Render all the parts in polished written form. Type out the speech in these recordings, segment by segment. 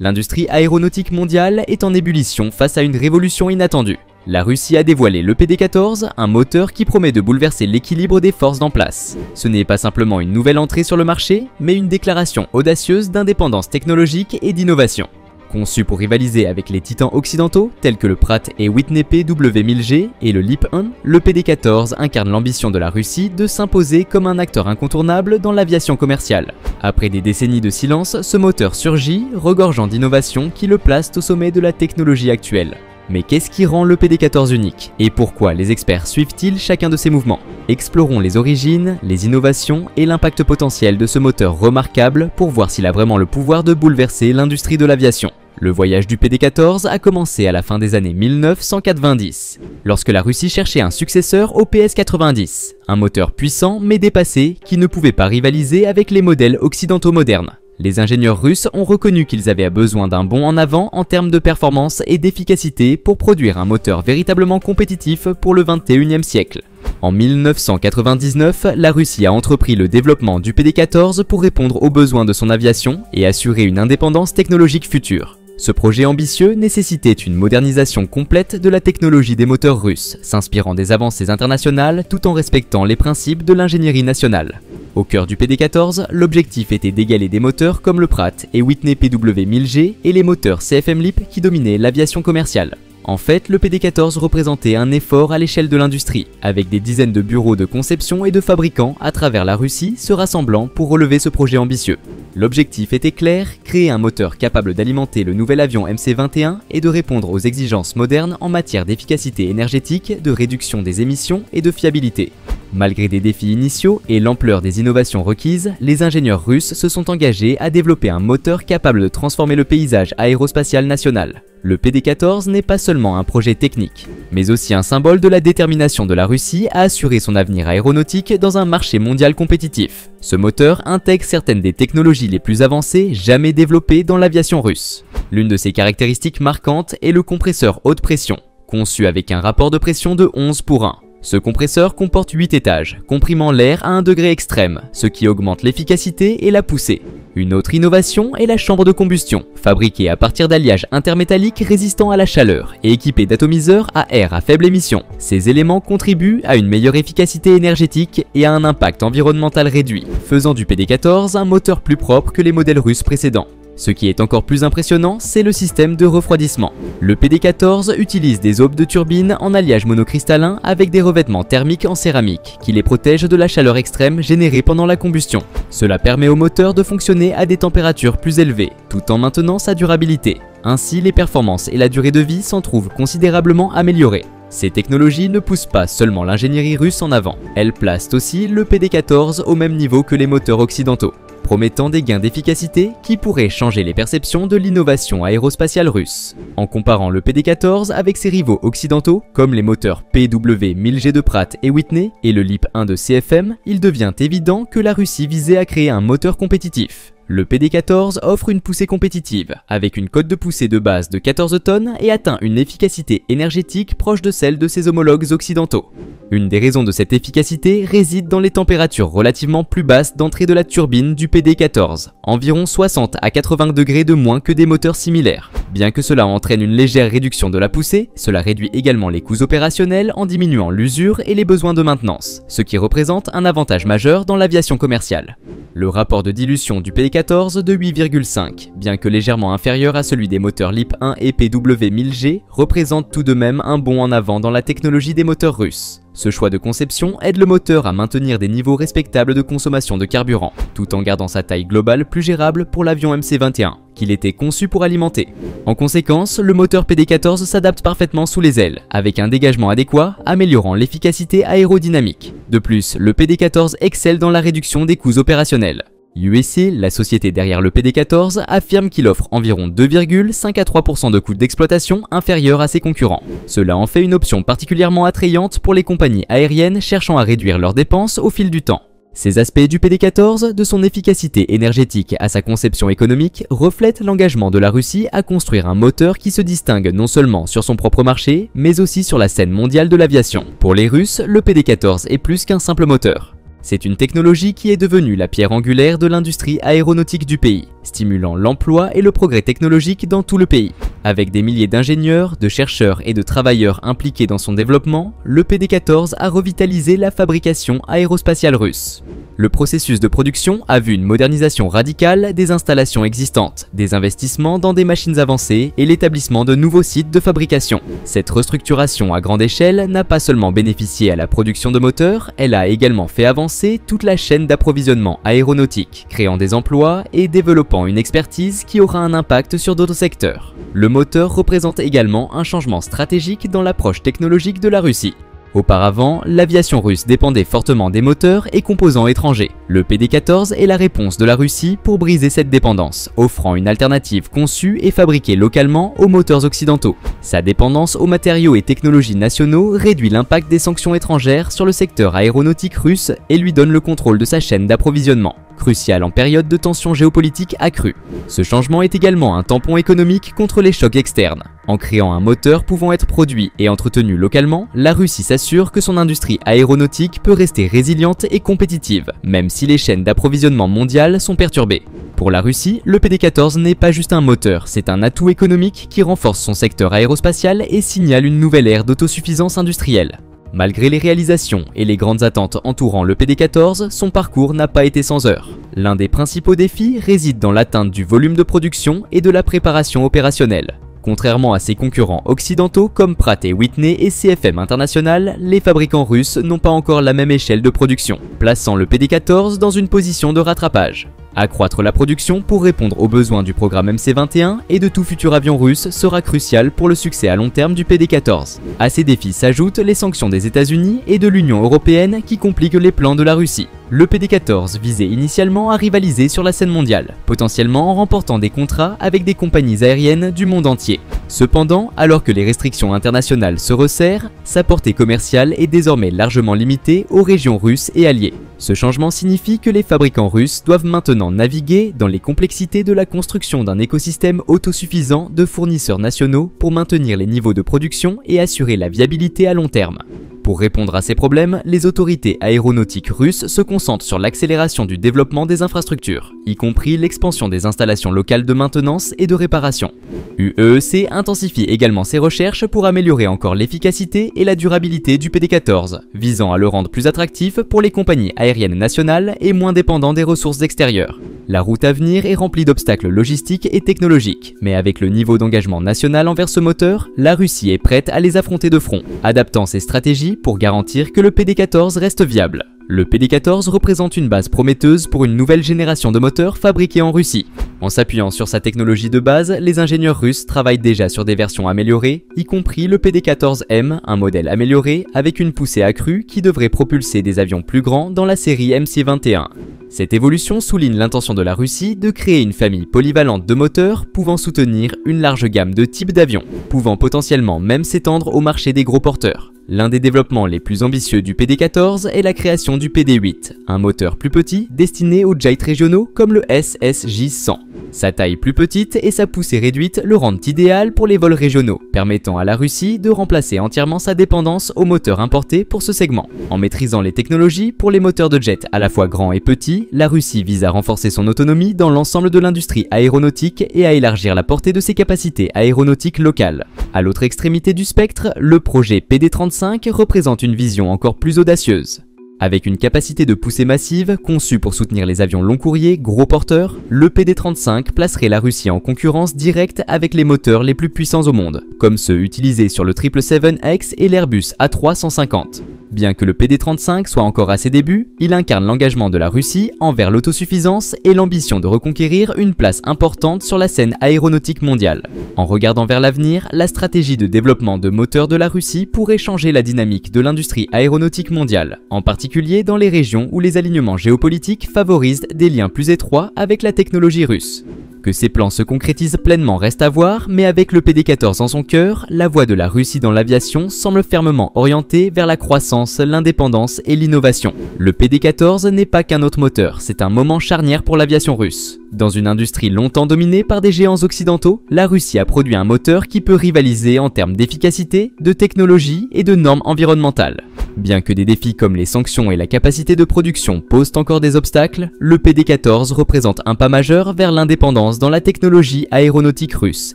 L'industrie aéronautique mondiale est en ébullition face à une révolution inattendue. La Russie a dévoilé le PD-14, un moteur qui promet de bouleverser l'équilibre des forces en place. Ce n'est pas simplement une nouvelle entrée sur le marché, mais une déclaration audacieuse d'indépendance technologique et d'innovation. Conçu pour rivaliser avec les titans occidentaux tels que le Pratt & Whitney PW1000G et le LEAP-1, le PD-14 incarne l'ambition de la Russie de s'imposer comme un acteur incontournable dans l'aviation commerciale. Après des décennies de silence, ce moteur surgit, regorgeant d'innovations qui le placent au sommet de la technologie actuelle. Mais qu'est-ce qui rend le PD-14 unique? Et pourquoi les experts suivent-ils chacun de ses mouvements? Explorons les origines, les innovations et l'impact potentiel de ce moteur remarquable pour voir s'il a vraiment le pouvoir de bouleverser l'industrie de l'aviation. Le voyage du PD-14 a commencé à la fin des années 1990, lorsque la Russie cherchait un successeur au PS-90, un moteur puissant mais dépassé qui ne pouvait pas rivaliser avec les modèles occidentaux modernes. Les ingénieurs russes ont reconnu qu'ils avaient besoin d'un bond en avant en termes de performance et d'efficacité pour produire un moteur véritablement compétitif pour le 21e siècle. En 1999, la Russie a entrepris le développement du PD-14 pour répondre aux besoins de son aviation et assurer une indépendance technologique future. Ce projet ambitieux nécessitait une modernisation complète de la technologie des moteurs russes, s'inspirant des avancées internationales tout en respectant les principes de l'ingénierie nationale. Au cœur du PD-14, l'objectif était d'égaler des moteurs comme le Pratt & Whitney PW1000G et les moteurs CFM LEAP qui dominaient l'aviation commerciale. En fait, le PD-14 représentait un effort à l'échelle de l'industrie, avec des dizaines de bureaux de conception et de fabricants à travers la Russie se rassemblant pour relever ce projet ambitieux. L'objectif était clair, créer un moteur capable d'alimenter le nouvel avion MC-21 et de répondre aux exigences modernes en matière d'efficacité énergétique, de réduction des émissions et de fiabilité. Malgré des défis initiaux et l'ampleur des innovations requises, les ingénieurs russes se sont engagés à développer un moteur capable de transformer le paysage aérospatial national. Le PD-14 n'est pas seulement un projet technique, mais aussi un symbole de la détermination de la Russie à assurer son avenir aéronautique dans un marché mondial compétitif. Ce moteur intègre certaines des technologies les plus avancées jamais développées dans l'aviation russe. L'une de ses caractéristiques marquantes est le compresseur haute pression, conçu avec un rapport de pression de 11:1. Ce compresseur comporte 8 étages, comprimant l'air à un degré extrême, ce qui augmente l'efficacité et la poussée. Une autre innovation est la chambre de combustion, fabriquée à partir d'alliages intermétalliques résistants à la chaleur et équipée d'atomiseurs à air à faible émission. Ces éléments contribuent à une meilleure efficacité énergétique et à un impact environnemental réduit, faisant du PD-14 un moteur plus propre que les modèles russes précédents. Ce qui est encore plus impressionnant, c'est le système de refroidissement. Le PD-14 utilise des aubes de turbine en alliage monocristallin avec des revêtements thermiques en céramique qui les protègent de la chaleur extrême générée pendant la combustion. Cela permet au moteur de fonctionner à des températures plus élevées, tout en maintenant sa durabilité. Ainsi, les performances et la durée de vie s'en trouvent considérablement améliorées. Ces technologies ne poussent pas seulement l'ingénierie russe en avant, elles placent aussi le PD-14 au même niveau que les moteurs occidentaux, promettant des gains d'efficacité qui pourraient changer les perceptions de l'innovation aérospatiale russe. En comparant le PD-14 avec ses rivaux occidentaux, comme les moteurs PW1000G de Pratt & Whitney et le LEAP-1 de CFM, il devient évident que la Russie visait à créer un moteur compétitif. Le PD-14 offre une poussée compétitive, avec une cote de poussée de base de 14 tonnes et atteint une efficacité énergétique proche de celle de ses homologues occidentaux. Une des raisons de cette efficacité réside dans les températures relativement plus basses d'entrée de la turbine du PD-14, environ 60 à 80 degrés de moins que des moteurs similaires. Bien que cela entraîne une légère réduction de la poussée, cela réduit également les coûts opérationnels en diminuant l'usure et les besoins de maintenance, ce qui représente un avantage majeur dans l'aviation commerciale. Le rapport de dilution du PD-14 de 8,5, bien que légèrement inférieur à celui des moteurs LEAP-1 et PW1000G, représente tout de même un bond en avant dans la technologie des moteurs russes. Ce choix de conception aide le moteur à maintenir des niveaux respectables de consommation de carburant, tout en gardant sa taille globale plus gérable pour l'avion MC-21, qu'il était conçu pour alimenter. En conséquence, le moteur PD-14 s'adapte parfaitement sous les ailes, avec un dégagement adéquat, améliorant l'efficacité aérodynamique. De plus, le PD-14 excelle dans la réduction des coûts opérationnels. USC, la société derrière le PD-14, affirme qu'il offre environ 2,5 à 3% de coûts d'exploitation inférieurs à ses concurrents. Cela en fait une option particulièrement attrayante pour les compagnies aériennes cherchant à réduire leurs dépenses au fil du temps. Ces aspects du PD-14, de son efficacité énergétique à sa conception économique, reflètent l'engagement de la Russie à construire un moteur qui se distingue non seulement sur son propre marché, mais aussi sur la scène mondiale de l'aviation. Pour les Russes, le PD-14 est plus qu'un simple moteur. C'est une technologie qui est devenue la pierre angulaire de l'industrie aéronautique du pays, stimulant l'emploi et le progrès technologique dans tout le pays. Avec des milliers d'ingénieurs, de chercheurs et de travailleurs impliqués dans son développement, le PD-14 a revitalisé la fabrication aérospatiale russe. Le processus de production a vu une modernisation radicale des installations existantes, des investissements dans des machines avancées et l'établissement de nouveaux sites de fabrication. Cette restructuration à grande échelle n'a pas seulement bénéficié à la production de moteurs, elle a également fait avancer toute la chaîne d'approvisionnement aéronautique, créant des emplois et développant une expertise qui aura un impact sur d'autres secteurs. Le moteur représente également un changement stratégique dans l'approche technologique de la Russie. Auparavant, l'aviation russe dépendait fortement des moteurs et composants étrangers. Le PD-14 est la réponse de la Russie pour briser cette dépendance, offrant une alternative conçue et fabriquée localement aux moteurs occidentaux. Sa dépendance aux matériaux et technologies nationaux réduit l'impact des sanctions étrangères sur le secteur aéronautique russe et lui donne le contrôle de sa chaîne d'approvisionnement, crucial en période de tensions géopolitiques accrues. Ce changement est également un tampon économique contre les chocs externes. En créant un moteur pouvant être produit et entretenu localement, la Russie s'assure que son industrie aéronautique peut rester résiliente et compétitive, même si les chaînes d'approvisionnement mondiales sont perturbées. Pour la Russie, le PD-14 n'est pas juste un moteur, c'est un atout économique qui renforce son secteur aérospatial et signale une nouvelle ère d'autosuffisance industrielle. Malgré les réalisations et les grandes attentes entourant le PD-14, son parcours n'a pas été sans heurts. L'un des principaux défis réside dans l'atteinte du volume de production et de la préparation opérationnelle. Contrairement à ses concurrents occidentaux comme Pratt & Whitney et CFM International, les fabricants russes n'ont pas encore la même échelle de production, plaçant le PD-14 dans une position de rattrapage. Accroître la production pour répondre aux besoins du programme MC-21 et de tout futur avion russe sera crucial pour le succès à long terme du PD-14. À ces défis s'ajoutent les sanctions des États-Unis et de l'Union européenne qui compliquent les plans de la Russie. Le PD-14 visait initialement à rivaliser sur la scène mondiale, potentiellement en remportant des contrats avec des compagnies aériennes du monde entier. Cependant, alors que les restrictions internationales se resserrent, sa portée commerciale est désormais largement limitée aux régions russes et alliées. Ce changement signifie que les fabricants russes doivent maintenant naviguer dans les complexités de la construction d'un écosystème autosuffisant de fournisseurs nationaux pour maintenir les niveaux de production et assurer la viabilité à long terme. Pour répondre à ces problèmes, les autorités aéronautiques russes se concentrent sur l'accélération du développement des infrastructures, y compris l'expansion des installations locales de maintenance et de réparation. UEEC intensifie également ses recherches pour améliorer encore l'efficacité et la durabilité du PD-14, visant à le rendre plus attractif pour les compagnies aériennes nationales et moins dépendant des ressources extérieures. La route à venir est remplie d'obstacles logistiques et technologiques, mais avec le niveau d'engagement national envers ce moteur, la Russie est prête à les affronter de front, adaptant ses stratégies pour garantir que le PD-14 reste viable. Le PD-14 représente une base prometteuse pour une nouvelle génération de moteurs fabriqués en Russie. En s'appuyant sur sa technologie de base, les ingénieurs russes travaillent déjà sur des versions améliorées, y compris le PD-14M, un modèle amélioré avec une poussée accrue qui devrait propulser des avions plus grands dans la série MC-21. Cette évolution souligne l'intention de la Russie de créer une famille polyvalente de moteurs pouvant soutenir une large gamme de types d'avions, pouvant potentiellement même s'étendre au marché des gros porteurs. L'un des développements les plus ambitieux du PD-14 est la création du PD-8, un moteur plus petit destiné aux jets régionaux comme le SSJ-100. Sa taille plus petite et sa poussée réduite le rendent idéal pour les vols régionaux, permettant à la Russie de remplacer entièrement sa dépendance aux moteurs importés pour ce segment. En maîtrisant les technologies pour les moteurs de jet à la fois grands et petits, la Russie vise à renforcer son autonomie dans l'ensemble de l'industrie aéronautique et à élargir la portée de ses capacités aéronautiques locales. À l'autre extrémité du spectre, le projet PD-35 représente une vision encore plus audacieuse. Avec une capacité de poussée massive conçue pour soutenir les avions long courriers gros porteurs, le PD-35 placerait la Russie en concurrence directe avec les moteurs les plus puissants au monde, comme ceux utilisés sur le 777X et l'Airbus A350. Bien que le PD-35 soit encore à ses débuts, il incarne l'engagement de la Russie envers l'autosuffisance et l'ambition de reconquérir une place importante sur la scène aéronautique mondiale. En regardant vers l'avenir, la stratégie de développement de moteurs de la Russie pourrait changer la dynamique de l'industrie aéronautique mondiale, en particulier dans les régions où les alignements géopolitiques favorisent des liens plus étroits avec la technologie russe. Que ces plans se concrétisent pleinement reste à voir, mais avec le PD-14 en son cœur, la voie de la Russie dans l'aviation semble fermement orientée vers la croissance, l'indépendance et l'innovation. Le PD-14 n'est pas qu'un autre moteur, c'est un moment charnière pour l'aviation russe. Dans une industrie longtemps dominée par des géants occidentaux, la Russie a produit un moteur qui peut rivaliser en termes d'efficacité, de technologie et de normes environnementales. Bien que des défis comme les sanctions et la capacité de production posent encore des obstacles, le PD-14 représente un pas majeur vers l'indépendance dans la technologie aéronautique russe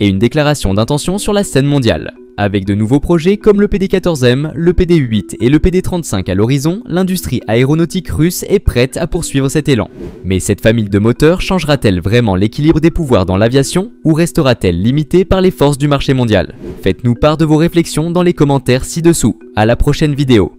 et une déclaration d'intention sur la scène mondiale. Avec de nouveaux projets comme le PD-14M, le PD-8 et le PD-35 à l'horizon, l'industrie aéronautique russe est prête à poursuivre cet élan. Mais cette famille de moteurs changera-t-elle vraiment l'équilibre des pouvoirs dans l'aviation ou restera-t-elle limitée par les forces du marché mondial? Faites-nous part de vos réflexions dans les commentaires ci-dessous. À la prochaine vidéo.